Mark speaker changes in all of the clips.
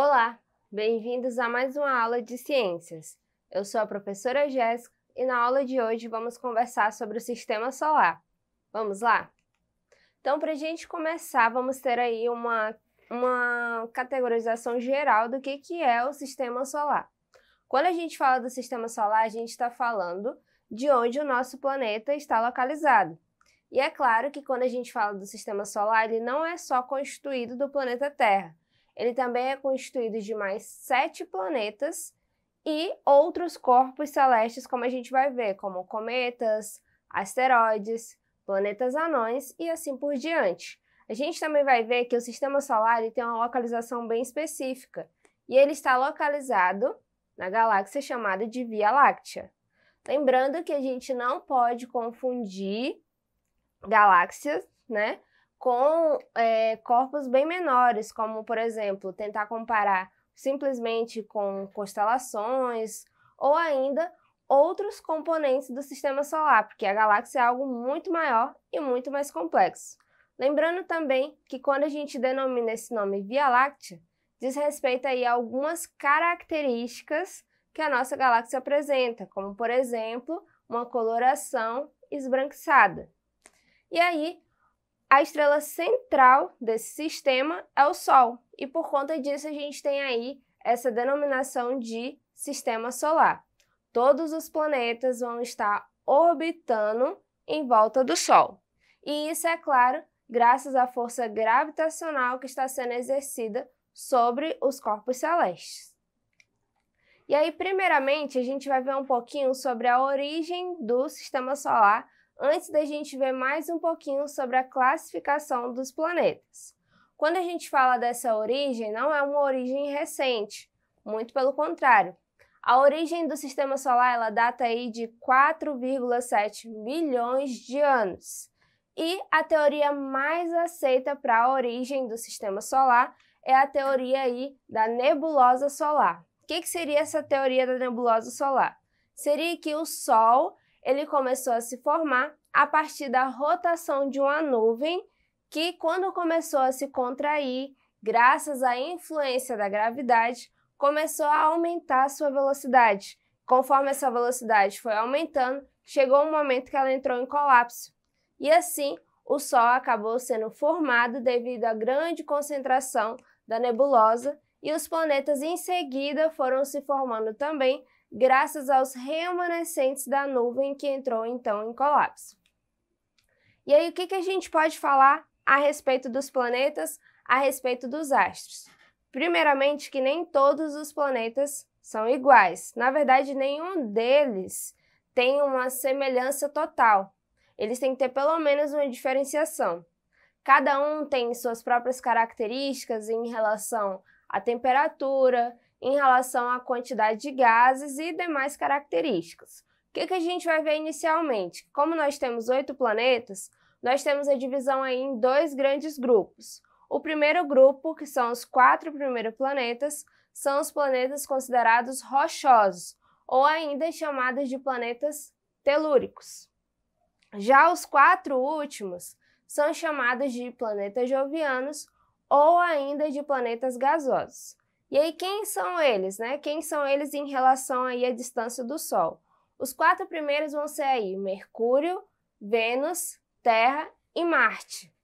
Speaker 1: Olá, bem-vindos a mais uma aula de ciências. Eu sou a professora Jéssica e na aula de hoje vamos conversar sobre o Sistema Solar. Vamos lá? Então, para a gente começar, vamos ter aí uma categorização geral do que é o Sistema Solar. Quando a gente fala do Sistema Solar, a gente está falando de onde o nosso planeta está localizado. E é claro que quando a gente fala do Sistema Solar, ele não é só constituído do planeta Terra. Ele também é constituído de mais 7 planetas e outros corpos celestes, como a gente vai ver, como cometas, asteroides, planetas anões e assim por diante. A gente também vai ver que o Sistema Solar tem uma localização bem específica e ele está localizado na galáxia chamada de Via Láctea. Lembrando que a gente não pode confundir galáxias, né, com corpos bem menores, como, por exemplo, tentar comparar simplesmente com constelações ou ainda outros componentes do Sistema Solar, porque a galáxia é algo muito maior e muito mais complexo. Lembrando também que quando a gente denomina esse nome Via Láctea, diz respeito aí a algumas características que a nossa galáxia apresenta, como, por exemplo, uma coloração esbranquiçada. E aí, a estrela central desse sistema é o Sol, e por conta disso a gente tem aí essa denominação de Sistema Solar. Todos os planetas vão estar orbitando em volta do Sol. E isso, é claro, graças à força gravitacional que está sendo exercida sobre os corpos celestes. E aí, primeiramente, a gente vai ver um pouquinho sobre a origem do Sistema Solar, antes da gente ver mais um pouquinho sobre a classificação dos planetas. Quando a gente fala dessa origem, não é uma origem recente, muito pelo contrário. A origem do Sistema Solar ela data aí de 4,7 milhões de anos. E a teoria mais aceita para a origem do Sistema Solar é a teoria aí da nebulosa solar. O que seria essa teoria da nebulosa solar? Seria que o Sol ele começou a se formar a partir da rotação de uma nuvem que, quando começou a se contrair, graças à influência da gravidade, começou a aumentar a sua velocidade. Conforme essa velocidade foi aumentando, chegou um momento que ela entrou em colapso. E assim, o Sol acabou sendo formado devido à grande concentração da nebulosa e os planetas em seguida foram se formando também, graças aos remanescentes da nuvem que entrou então em colapso. E aí, o que a gente pode falar a respeito dos planetas, a respeito dos astros? Primeiramente, que nem todos os planetas são iguais. Na verdade, nenhum deles tem uma semelhança total. Eles têm que ter pelo menos uma diferenciação. Cada um tem suas próprias características em relação à temperatura, em relação à quantidade de gases e demais características. O que a gente vai ver inicialmente? Como nós temos 8 planetas, nós temos a divisão aí em 2 grandes grupos. O primeiro grupo, que são os 4 primeiros planetas, são os planetas considerados rochosos, ou ainda chamados de planetas telúricos. Já os 4 últimos são chamados de planetas jovianos, ou ainda de planetas gasosos. E aí, quem são eles, né? Quem são eles em relação aí à distância do Sol? Os 4 primeiros vão ser aí Mercúrio, Vênus, Terra e Marte.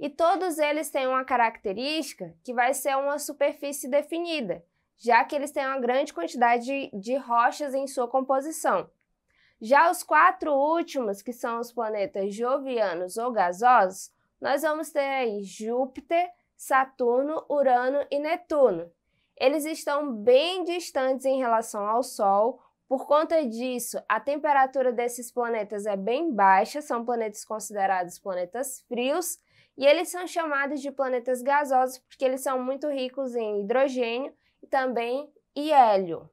Speaker 1: E todos eles têm uma característica que vai ser uma superfície definida, já que eles têm uma grande quantidade de rochas em sua composição. Já os 4 últimos, que são os planetas jovianos ou gasosos, nós vamos ter aí Júpiter, Saturno, Urano e Netuno. Eles estão bem distantes em relação ao Sol. Por conta disso, a temperatura desses planetas é bem baixa, são planetas considerados planetas frios, e eles são chamados de planetas gasosos porque eles são muito ricos em hidrogênio e também em hélio.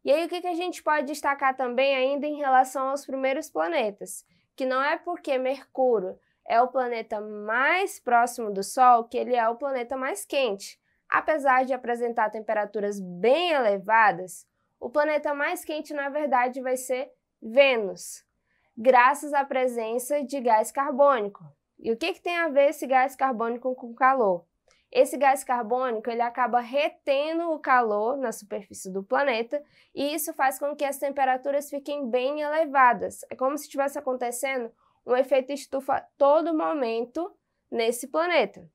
Speaker 1: E aí, o que a gente pode destacar também ainda em relação aos primeiros planetas? Que não é porque Mercúrio é o planeta mais próximo do Sol que ele é o planeta mais quente. Apesar de apresentar temperaturas bem elevadas, o planeta mais quente, na verdade, vai ser Vênus, graças à presença de gás carbônico. E o que tem a ver esse gás carbônico com calor? esse gás carbônico ele acaba retendo o calor na superfície do planeta e isso faz com que as temperaturas fiquem bem elevadas. É como se estivesse acontecendo um efeito estufa a todo momento nesse planeta.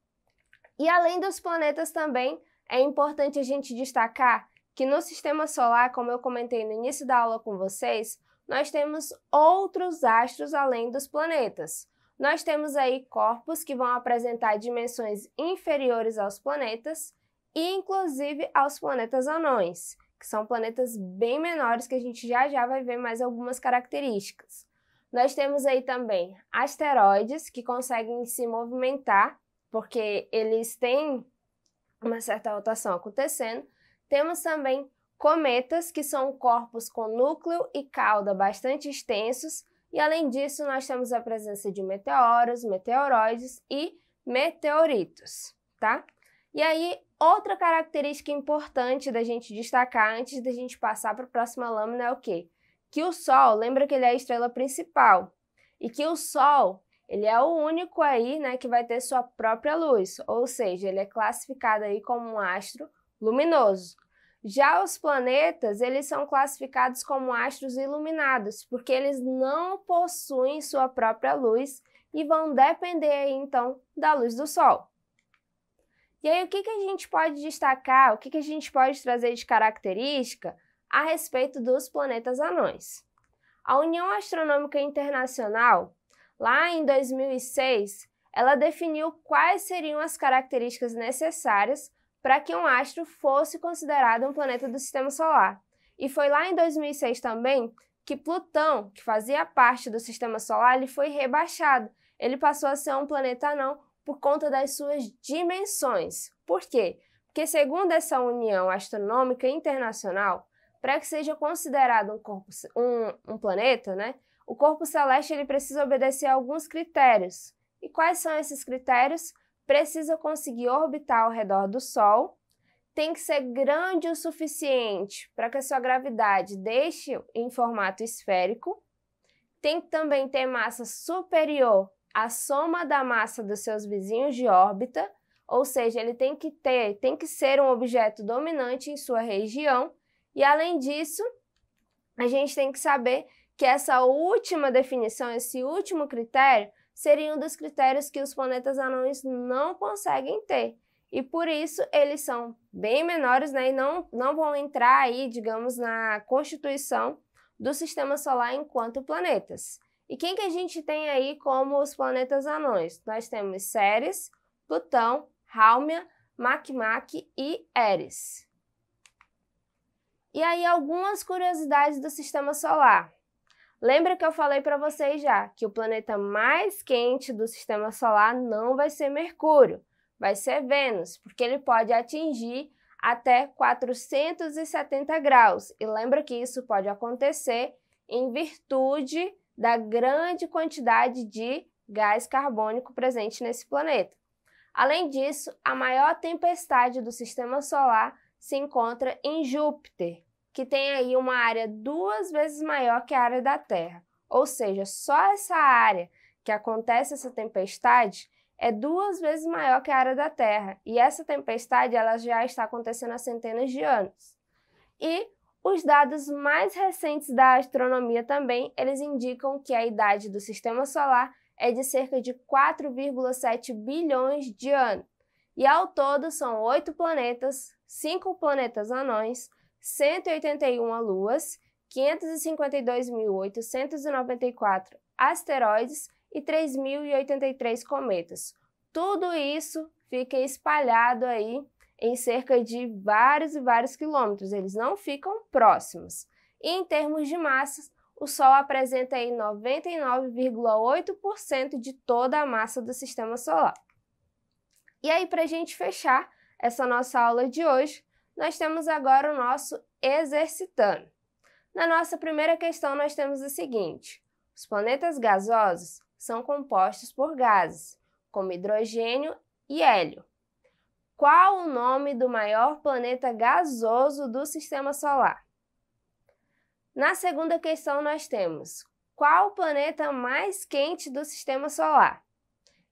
Speaker 1: E além dos planetas também, é importante a gente destacar que no sistema solar, como eu comentei no início da aula com vocês, nós temos outros astros além dos planetas. Nós temos aí corpos que vão apresentar dimensões inferiores aos planetas e inclusive aos planetas anões, que são planetas bem menores que a gente já vai ver mais algumas características. Nós temos aí também asteroides que conseguem se movimentar, porque eles têm uma certa rotação acontecendo. Temos também cometas, que são corpos com núcleo e cauda bastante extensos, e além disso nós temos a presença de meteoros, meteoroides e meteoritos, tá? E aí, outra característica importante da gente destacar antes da gente passar para a próxima lâmina é o quê? Que o Sol, lembra que ele é a estrela principal, e que o Sol, ele é o único aí, né, que vai ter sua própria luz, ou seja, ele é classificado aí como um astro luminoso. Já os planetas, eles são classificados como astros iluminados, porque eles não possuem sua própria luz e vão depender aí, então, da luz do Sol. E aí, o que a gente pode destacar, o que a gente pode trazer de característica a respeito dos planetas anões? A União Astronômica Internacional, lá em 2006, ela definiu quais seriam as características necessárias para que um astro fosse considerado um planeta do Sistema Solar. E foi lá em 2006 também que Plutão, que fazia parte do Sistema Solar, ele foi rebaixado. Ele passou a ser um planeta anão por conta das suas dimensões. Por quê? Porque segundo essa União Astronômica Internacional, para que seja considerado um planeta, né, o corpo celeste ele precisa obedecer a alguns critérios. E quais são esses critérios? Precisa conseguir orbitar ao redor do Sol, tem que ser grande o suficiente para que a sua gravidade deixe em formato esférico, tem que também ter massa superior à soma da massa dos seus vizinhos de órbita, ou seja, ele tem que ser um objeto dominante em sua região, e além disso, a gente tem que saber que essa última definição, esse último critério, seria um dos critérios que os planetas anões não conseguem ter. E por isso eles são bem menores, né, e não vão entrar aí, digamos, na constituição do Sistema Solar enquanto planetas. E quem que a gente tem aí como os planetas anões? Nós temos Ceres, Plutão, Haumea, Makemake e Eris. E aí algumas curiosidades do Sistema Solar. Lembra que eu falei para vocês já que o planeta mais quente do Sistema Solar não vai ser Mercúrio, vai ser Vênus, porque ele pode atingir até 470 graus. E lembra que isso pode acontecer em virtude da grande quantidade de gás carbônico presente nesse planeta. Além disso, a maior tempestade do Sistema Solar se encontra em Júpiter, que tem aí uma área 2 vezes maior que a área da Terra. Ou seja, só essa área que acontece essa tempestade é 2 vezes maior que a área da Terra. E essa tempestade ela já está acontecendo há centenas de anos. E os dados mais recentes da astronomia também, eles indicam que a idade do Sistema Solar é de cerca de 4,7 bilhões de anos. E ao todo são 8 planetas, 5 planetas anões, 181 luas, 552.894 asteroides e 3.083 cometas. Tudo isso fica espalhado aí em cerca de vários e vários quilômetros, eles não ficam próximos. E em termos de massas, o Sol apresenta aí 99,8% de toda a massa do Sistema Solar. E aí, para a gente fechar essa nossa aula de hoje, nós temos agora o nosso exercitando. Na nossa primeira questão, nós temos o seguinte: os planetas gasosos são compostos por gases, como hidrogênio e hélio. Qual o nome do maior planeta gasoso do Sistema Solar? Na segunda questão, nós temos qual o planeta mais quente do Sistema Solar?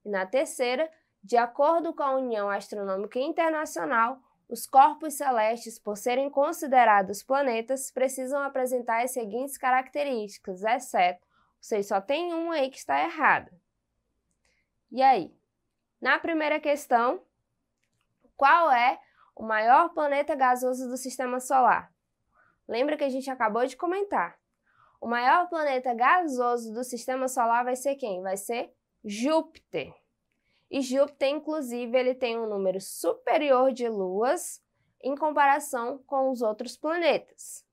Speaker 1: E na terceira, De acordo com a União Astronômica Internacional, os corpos celestes, por serem considerados planetas, precisam apresentar as seguintes características, exceto, vocês só tem uma aí que está errada. E aí? Na primeira questão, qual é o maior planeta gasoso do Sistema Solar? Lembra que a gente acabou de comentar. O maior planeta gasoso do Sistema Solar vai ser quem? Vai ser Júpiter. E Júpiter, inclusive, ele tem um número superior de luas em comparação com os outros planetas.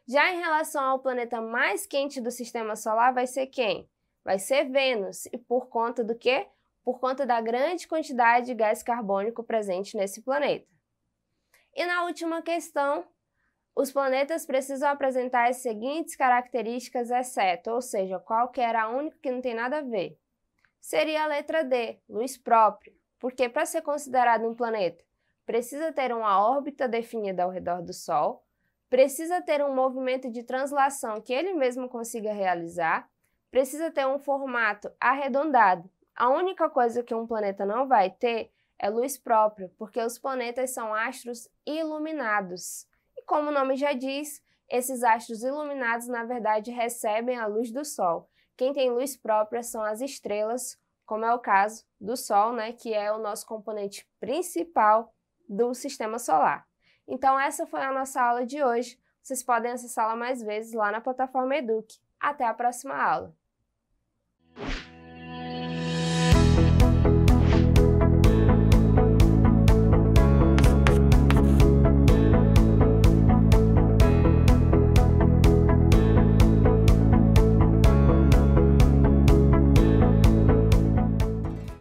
Speaker 1: Já em relação ao planeta mais quente do Sistema Solar, vai ser quem? Vai ser Vênus. E por conta do quê? Por conta da grande quantidade de gás carbônico presente nesse planeta. E na última questão, os planetas precisam apresentar as seguintes características, exceto, ou seja, qual que era a única que não tem nada a ver? Seria a letra D, luz própria, porque para ser considerado um planeta, precisa ter uma órbita definida ao redor do Sol, precisa ter um movimento de translação que ele mesmo consiga realizar, precisa ter um formato arredondado. A única coisa que um planeta não vai ter é luz própria, porque os planetas são astros iluminados. E como o nome já diz, esses astros iluminados, na verdade, recebem a luz do Sol. Quem tem luz própria são as estrelas, como é o caso do Sol, né, que é o nosso componente principal do Sistema Solar. Então, essa foi a nossa aula de hoje. Vocês podem acessá-la mais vezes lá na plataforma Eduque. Até a próxima aula!